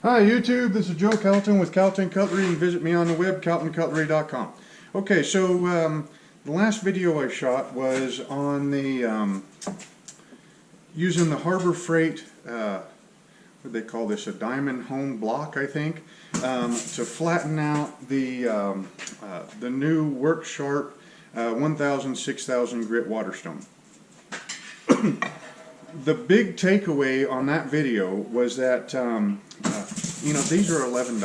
Hi YouTube, this is Joe Calton with Calton Cutlery. You can visit me on the web, caltoncutlery.com. Okay, so the last video I shot was on the using the Harbor Freight, what do they call this, a diamond home block, I think, to flatten out the new worksharp 1000 6000 grit waterstone. The big takeaway on that video was that you know, these are $11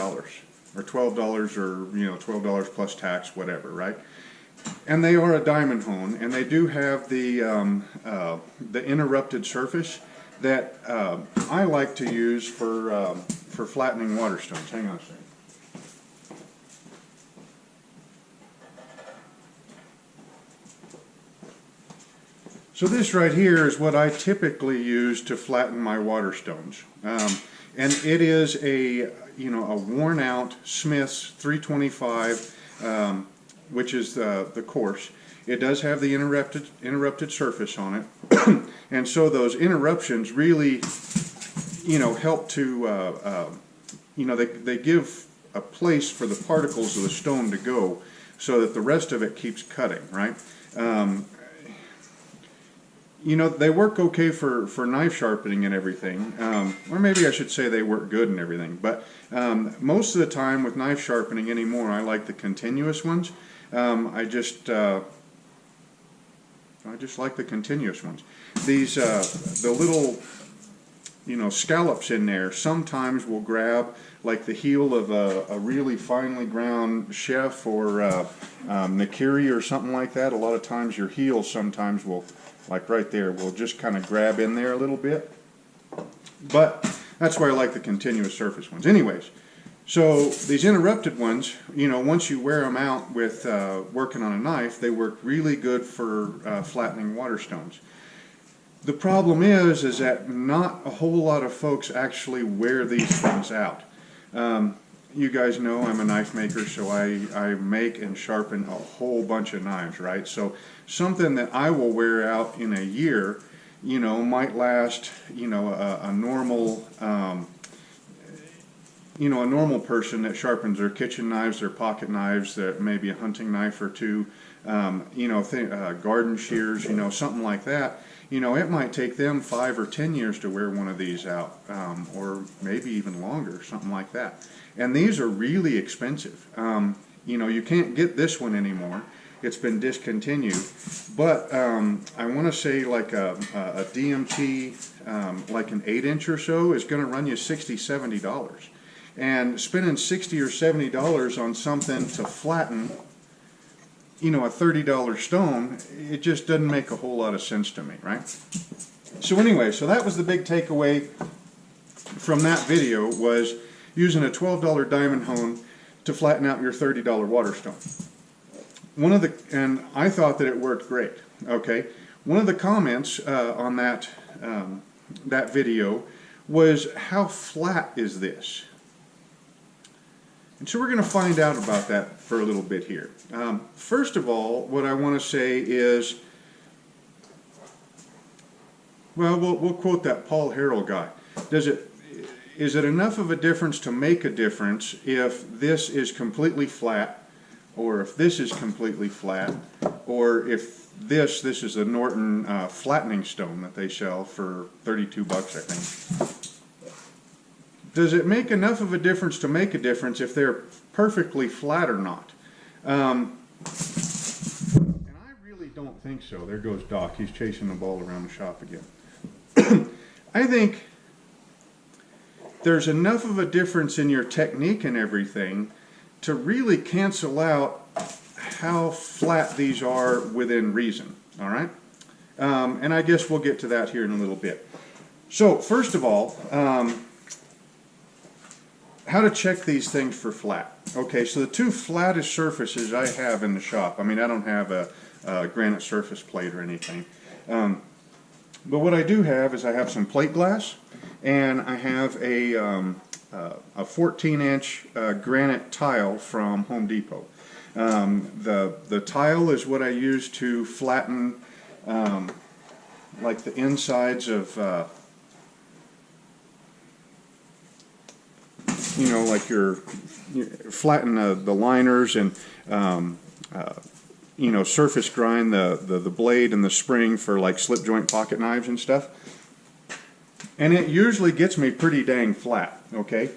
or $12 or, you know, $12 plus tax, whatever, right? And they are a diamond hone, and they do have the interrupted surface that I like to use for flattening waterstones. Hang on a second. So this right here is what I typically use to flatten my waterstones. And it is a, you know, a worn out Smith's 325, which is the coarse. It does have the interrupted surface on it. And so those interruptions really, you know, help to, you know, they give a place for the particles of the stone to go so that the rest of it keeps cutting, right? You know, they work okay for knife sharpening and everything, or maybe I should say they work good and everything, but most of the time with knife sharpening anymore, I like the continuous ones. I just like the continuous ones. These, the little, you know, scallops in there sometimes will grab like the heel of a really finely ground chef or Nakiri or something like that. A lot of times your heel sometimes will, like right there, will just kind of grab in there a little bit. But that's why I like the continuous surface ones. Anyways, so these interrupted ones, you know, once you wear them out with working on a knife, they work really good for flattening waterstones. The problem is that not a whole lot of folks actually wear these things out. You guys know I'm a knife maker, so I make and sharpen a whole bunch of knives, right? So something that I will wear out in a year, you know, might last, you know, a normal, you know, a normal person that sharpens their kitchen knives, their pocket knives, that maybe a hunting knife or two, you know, garden shears, you know, something like that. You know, it might take them 5 or 10 years to wear one of these out, or maybe even longer, something like that. And these are really expensive. You know, you can't get this one anymore. It's been discontinued. But I want to say like a DMT, like an 8-inch or so, is going to run you $60, $70. And spending $60 or $70 on something to flatten, you know, a $30 stone, it just doesn't make a whole lot of sense to me, right? So anyway, so that was the big takeaway from that video, was using a $12 diamond hone to flatten out your $30 waterstone. And I thought that it worked great. Okay, one of the comments on that that video was, how flat is this? And so we're going to find out about that for a little bit here. First of all, what I want to say is, well, we'll quote that Paul Harrell guy. Is it enough of a difference to make a difference if this is completely flat, or if this is completely flat, or if this is a Norton flattening stone that they sell for 32 bucks, I think. Does it make enough of a difference to make a difference if they're perfectly flat or not? And I really don't think so. There goes Doc. He's chasing the ball around the shop again. I think there's enough of a difference in your technique and everything to really cancel out how flat these are within reason. All right? And I guess we'll get to that here in a little bit. So, first of all, how to check these things for flat. Okay, so the two flattest surfaces I have in the shop, I mean, I don't have a granite surface plate or anything, but what I do have is I have some plate glass, and I have a 14-inch granite tile from Home Depot. The tile is what I use to flatten like the insides of you know, like you flatten the liners and you know, surface grind the blade and the spring for like slip joint pocket knives and stuff. And it usually gets me pretty dang flat, okay?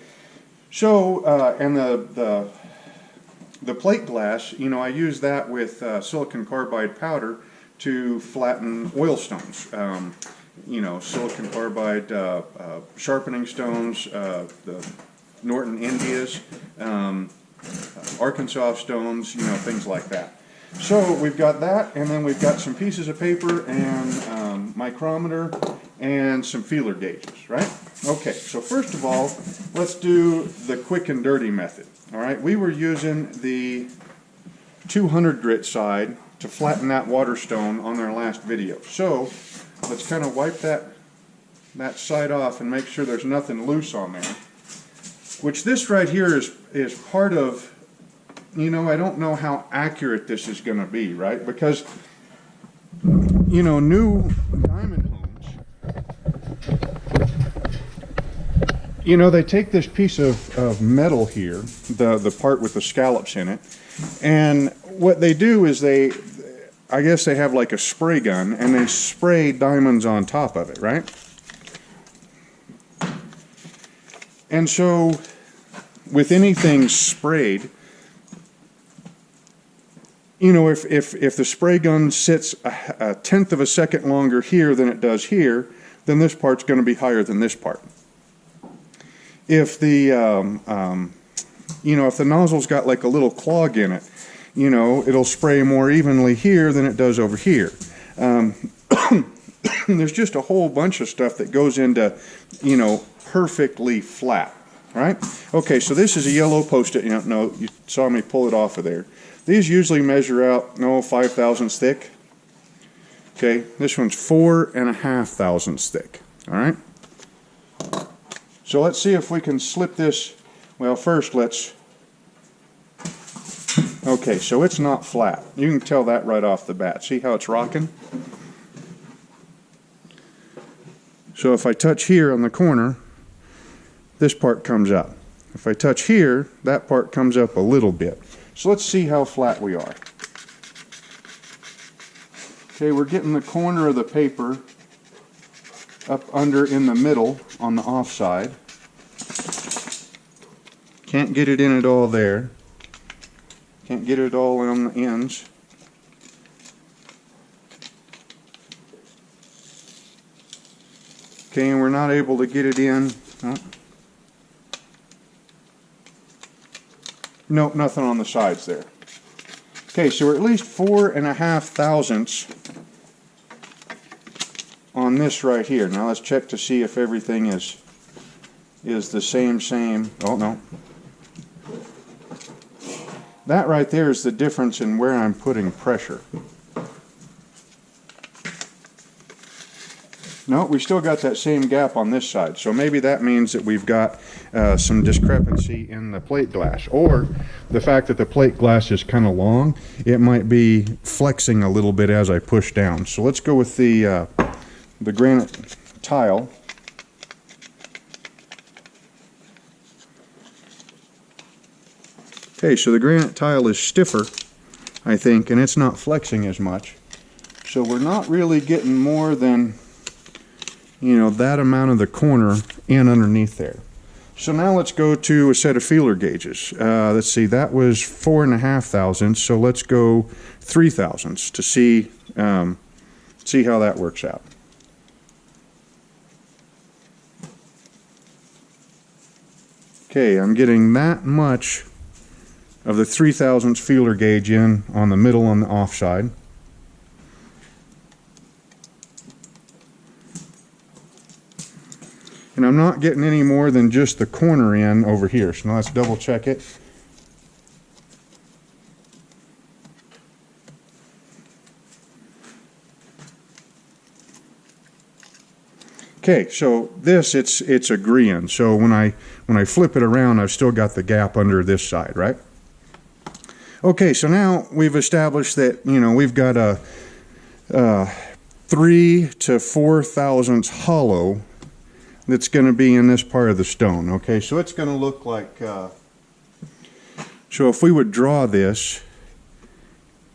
So, and the plate glass, you know, I use that with silicon carbide powder to flatten oil stones. You know, silicon carbide sharpening stones, the Norton Indias, Arkansas stones, you know, things like that. So we've got that, and then we've got some pieces of paper and micrometer and some feeler gauges, right? Okay, so first of all, let's do the quick and dirty method. All right, we were using the 200 grit side to flatten that waterstone on our last video. So let's kind of wipe that side off and make sure there's nothing loose on there. Which this right here is part of, you know, I don't know how accurate this is going to be, right? Because, you know, new diamond homes, you know, they take this piece of metal here, the part with the scallops in it, and what they do is I guess they have like a spray gun, and they spray diamonds on top of it, right? And so, with anything sprayed, you know, if the spray gun sits a tenth of a second longer here than it does here, then this part's going to be higher than this part. If the you know, if the nozzle's got like a little clog in it, you know, it'll spray more evenly here than it does over here. There's just a whole bunch of stuff that goes into, you know, perfectly flat, right? Okay, so this is a yellow post-it note. You saw me pull it off of there. These usually measure out, 5 thousandths thick. Okay, this one's 4.5 thousandths thick. All right. So let's see if we can slip this. Well, first let's. Okay, so it's not flat. You can tell that right off the bat. See how it's rocking? So if I touch here on the corner, this part comes up. If I touch here, that part comes up a little bit. So let's see how flat we are. Okay, we're getting the corner of the paper up under in the middle on the off side. Can't get it in at all there. Can't get it all on the ends. Okay, and we're not able to get it in. Nope, nothing on the sides there. Okay, so we're at least 4.5 thousandths on this right here. Now let's check to see if everything is the same. Oh no. That right there is the difference in where I'm putting pressure. No, we still got that same gap on this side. So maybe that means that we've got some discrepancy in the plate glass. Or the fact that the plate glass is kind of long, it might be flexing a little bit as I push down. So let's go with the granite tile. Okay, so the granite tile is stiffer, I think, and it's not flexing as much. So we're not really getting more than, you know, that amount of the corner in underneath there. So now let's go to a set of feeler gauges. Let's see, that was 4.5 thousandths, so let's go 3 thousandths to see how that works out. Okay, I'm getting that much of the 3 thousandths feeler gauge in on the middle on the off side. And I'm not getting any more than just the corner in over here. So now let's double check it. Okay, so this it's agreeing. So when I flip it around, I've still got the gap under this side, right? Okay, so now we've established that, you know, we've got a 3 to 4 thousandths hollow that's going to be in this part of the stone. Okay, so it's going to look like, so if we would draw this,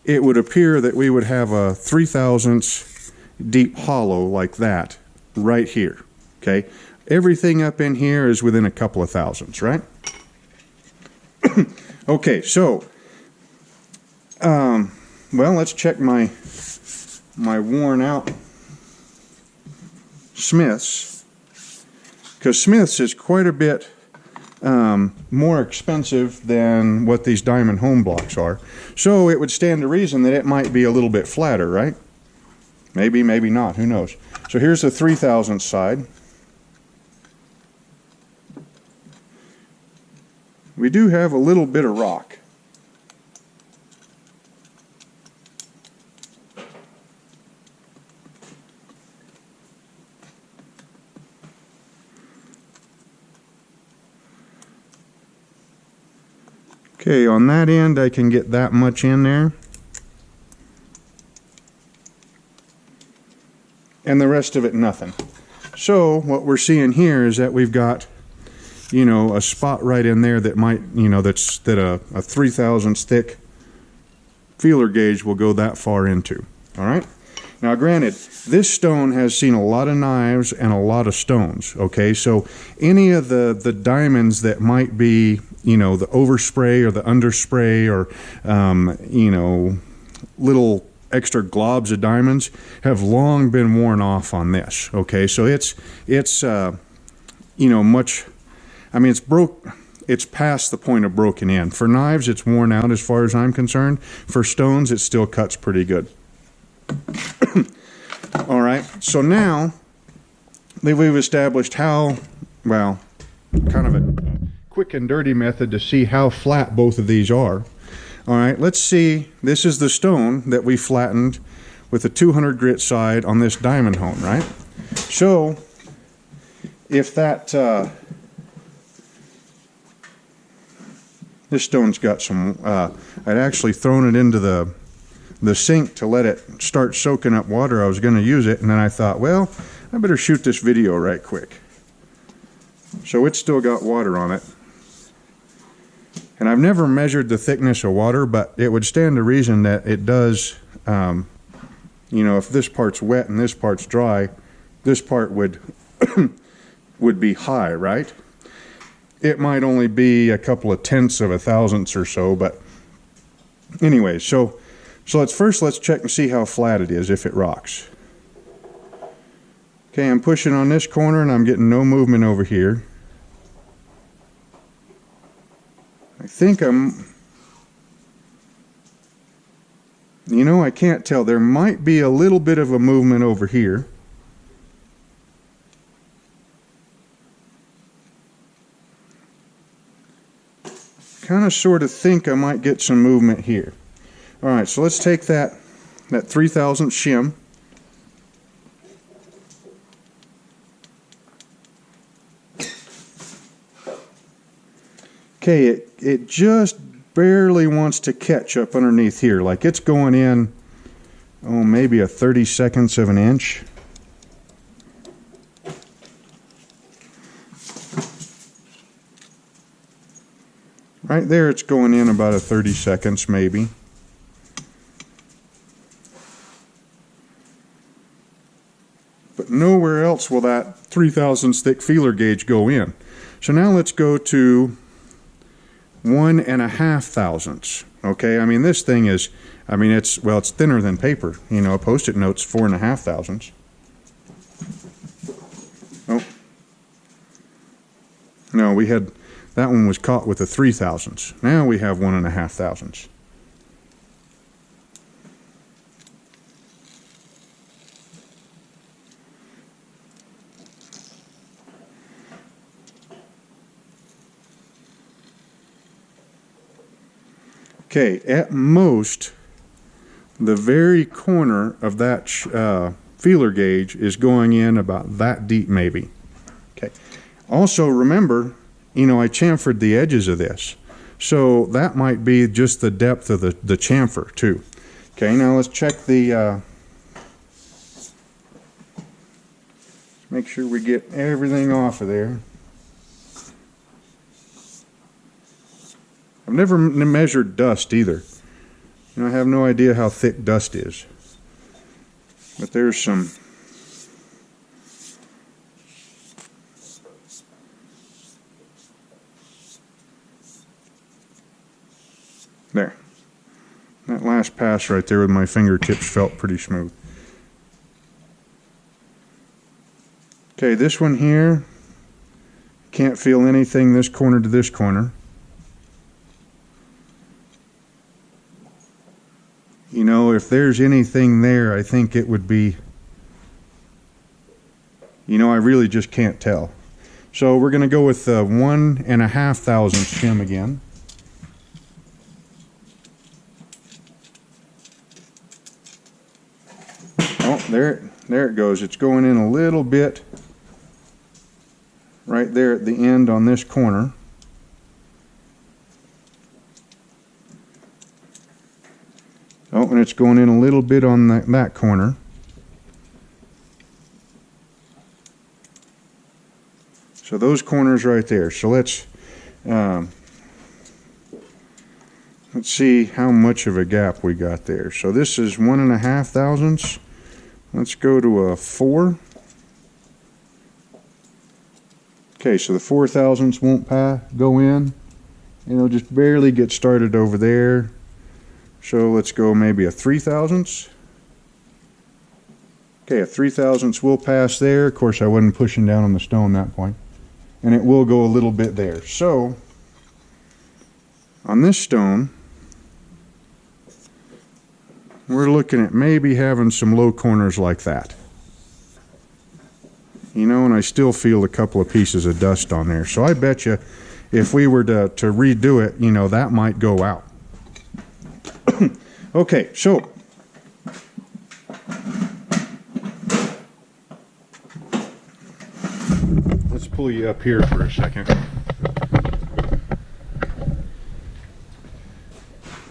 it would appear that we would have a 3/1000 deep hollow like that right here. Okay, everything up in here is within a couple of thousandths, right? Okay, so well, let's check my worn out Smiths, because Smiths is quite a bit more expensive than what these diamond home blocks are. So it would stand to reason that it might be a little bit flatter, right? Maybe, maybe not, who knows. So here's the 3/1000 side. We do have a little bit of rock. Okay, on that end I can get that much in there. And the rest of it nothing. So what we're seeing here is that we've got, you know, a spot right in there that might, you know, that a 3/1000 thick feeler gauge will go that far into. All right. Now, granted, this stone has seen a lot of knives and a lot of stones. Okay, so any of the diamonds that might be, you know, the overspray or the underspray or, you know, little extra globs of diamonds have long been worn off on this. Okay, so it's you know, much. I mean, it's past the point of broken in. For knives, it's worn out as far as I'm concerned. For stones, it still cuts pretty good. All right, so now that we've established how, well, kind of a quick and dirty method to see how flat both of these are. All right, let's see. This is the stone that we flattened with a 200 grit side on this diamond hone, right? So if that this stone's got some, I'd actually thrown it into the sink to let it start soaking up water. I was going to use it, and then I thought, well, I better shoot this video right quick. So it's still got water on it. And I've never measured the thickness of water, but it would stand to reason that it does, you know, if this part's wet and this part's dry, this part would would be high, right? It might only be a couple of tenths of a thousandths or so, but anyway, so let's check and see how flat it is if it rocks. Okay, I'm pushing on this corner and I'm getting no movement over here. I think you know, I can't tell. There might be a little bit of a movement over here. Kind of sort of think I might get some movement here. All right, so let's take that 3/1000 shim. Okay, it just barely wants to catch up underneath here. Like it's going in, oh, maybe a 32nd of an inch. Right there, it's going in about a 32nd maybe. But nowhere else will that 3/1000 thick feeler gauge go in. So now let's go to 1.5 thousandths. Okay, I mean this thing is, I mean it's, well, it's thinner than paper. You know, a Post-it note's 4.5 thousandths. Oh, no, we had, that one was caught with a 3/1000ths. Now we have 1.5 thousandths. Okay, at most, the very corner of that feeler gauge is going in about that deep maybe. Okay. Also remember, you know, I chamfered the edges of this. So that might be just the depth of the chamfer too. Okay, now let's check the Make sure we get everything off of there. I've never measured dust either. And I have no idea how thick dust is. But there's some. There. That last pass right there with my fingertips felt pretty smooth. Okay, this one here, can't feel anything this corner to this corner. You know, if there's anything there, I think it would be, you know, I really just can't tell. So we're going to go with 1.5 thousandths shim again. Oh, there it goes. It's going in a little bit right there at the end on this corner. Oh, and it's going in a little bit on that corner. So those corners right there. So let's see how much of a gap we got there. So this is 1.5 thousandths. Let's go to a 4. Okay, so the 4 thousandths won't go in. It'll just barely get started over there. So let's go maybe a 3 thousandths. Okay, a 3 thousandths will pass there. Of course, I wasn't pushing down on the stone at that point. And it will go a little bit there. So, on this stone, we're looking at maybe having some low corners like that. You know, and I still feel a couple of pieces of dust on there. So I bet you if we were to redo it, you know, that might go out. Okay, so let's pull you up here for a second.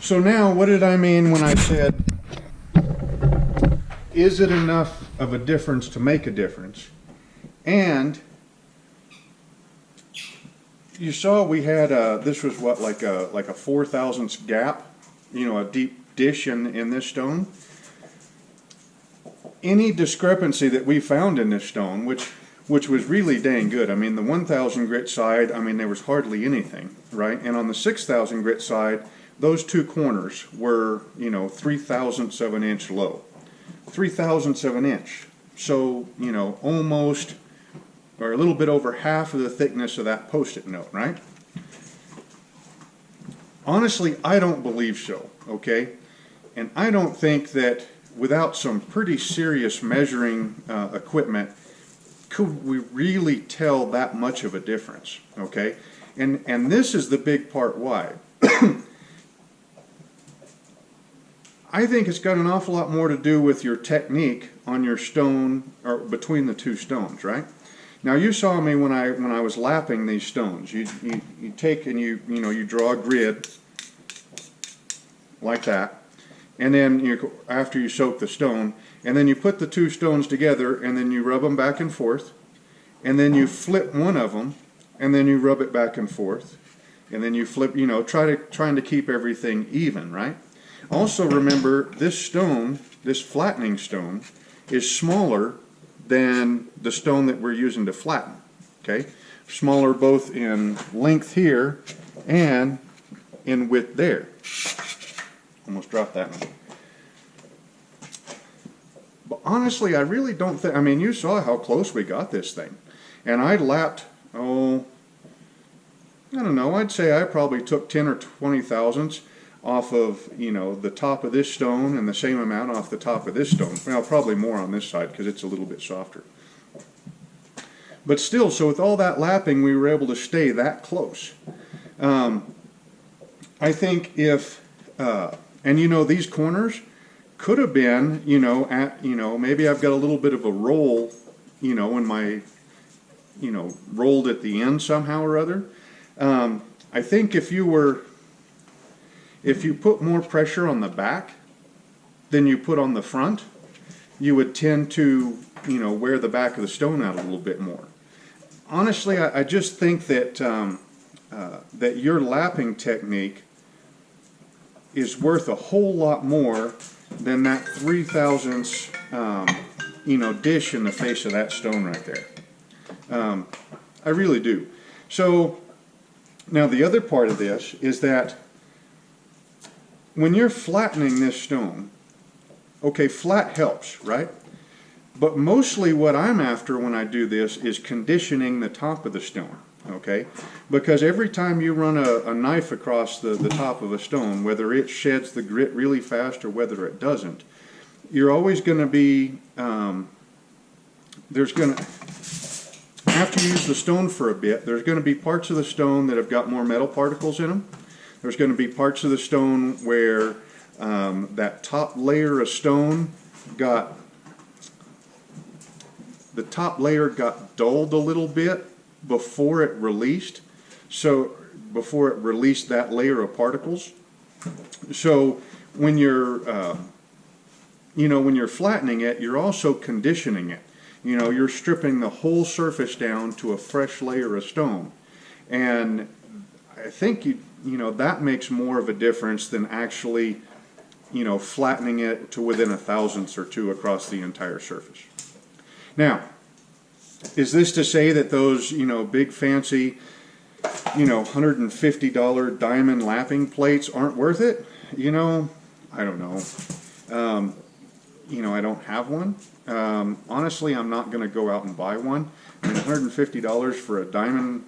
So now, what did I mean when I said, is it enough of a difference to make a difference? And you saw we had this was what, like a 4 thousandths gap, you know, a deep dish in this stone. Any discrepancy that we found in this stone, which was really dang good. I mean, the 1,000 grit side, I mean, there was hardly anything, right? And on the 6,000 grit side, those two corners were, you know, 3/1000ths of an inch low. 3/1000ths of an inch. So, you know, almost, or a little bit over half of the thickness of that Post-it note, right? Honestly, I don't believe so, okay? And I don't think that without some pretty serious measuring equipment, could we really tell that much of a difference, okay? And this is the big part why. I think it's got an awful lot more to do with your technique on your stone, or between the two stones, right? Now you saw me when I was lapping these stones. You take and you draw a grid like that, and then after you soak the stone, and then you put the two stones together, and then you rub them back and forth, and then you flip one of them, and then you rub it back and forth, and then you flip. You know, trying to keep everything even, right? Also remember, this stone, this flattening stone, is smaller than the stone that we're using to flatten, okay? Smaller both in length here and in width there. Almost dropped that one. But honestly, I really don't think, I mean, you saw how close we got this thing. And I lapped, I don't know, I'd say I probably took 10 or 20 thousandths off of, you know, the top of this stone, and the same amount off the top of this stone. Well, probably more on this side because it's a little bit softer. But still, so with all that lapping, we were able to stay that close. I think if, and you know, these corners could have been, you know, maybe I've got a little bit of a roll, you know, in my, you know, rolled at the end somehow or other. I think if you put more pressure on the back than you put on the front, you would tend to wear the back of the stone out a little bit more. Honestly, I just think that that your lapping technique is worth a whole lot more than that 3/1000 dish in the face of that stone right there. I really do. So now the other part of this is that when you're flattening this stone, okay, flat helps, right? But mostly what I'm after when I do this is conditioning the top of the stone, okay? Because every time you run a knife across the top of a stone, whether it sheds the grit really fast or whether it doesn't, you're always going to be, after you use the stone for a bit, there's going to be parts of the stone that have got more metal particles in them. There's going to be parts of the stone where that top layer of stone got dulled a little bit before it released. So before it released that layer of particles. So when you're when you're flattening it, you're also conditioning it. You're stripping the whole surface down to a fresh layer of stone. And I think that makes more of a difference than actually flattening it to within a thousandth or two across the entire surface. Now, is this to say that those big fancy $150 diamond lapping plates aren't worth it? I don't know. I don't have one. Honestly, I'm not going to go out and buy one. I mean, $150 for a diamond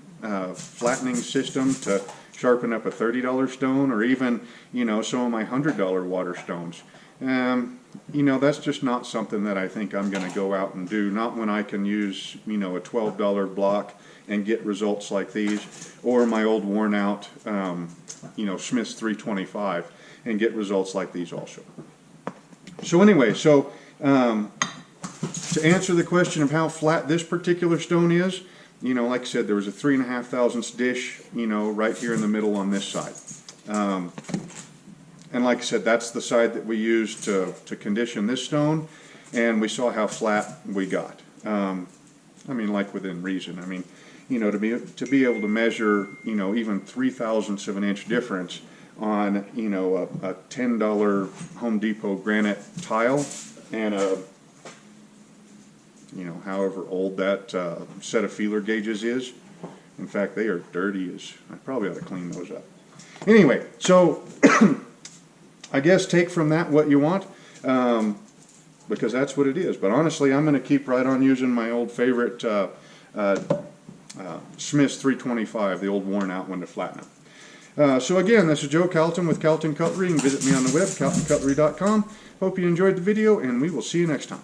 flattening system to sharpen up a $30 stone, or even some of my $100 water stones. That's just not something that I think I'm going to go out and do. Not when I can use a $12 block and get results like these, or my old worn out Smith's 325 and get results like these also. So anyway, to answer the question of how flat this particular stone is, like I said, there was a 3.5 dish, right here in the middle on this side. And like I said, that's the side that we used to condition this stone, and we saw how flat we got. Like within reason. To be able to measure, even 0.03 of an inch difference on, a $10 Home Depot granite tile and a however old that set of feeler gauges is. In fact, they are dirty as I probably ought to clean those up. Anyway, so I guess take from that what you want, because that's what it is. But honestly, I'm going to keep right on using my old favorite Smith's 325, the old worn out one to flatten them. So again, this is Joe Calton with Calton Cutlery. You can visit me on the web, caltoncutlery.com. Hope you enjoyed the video, and we will see you next time.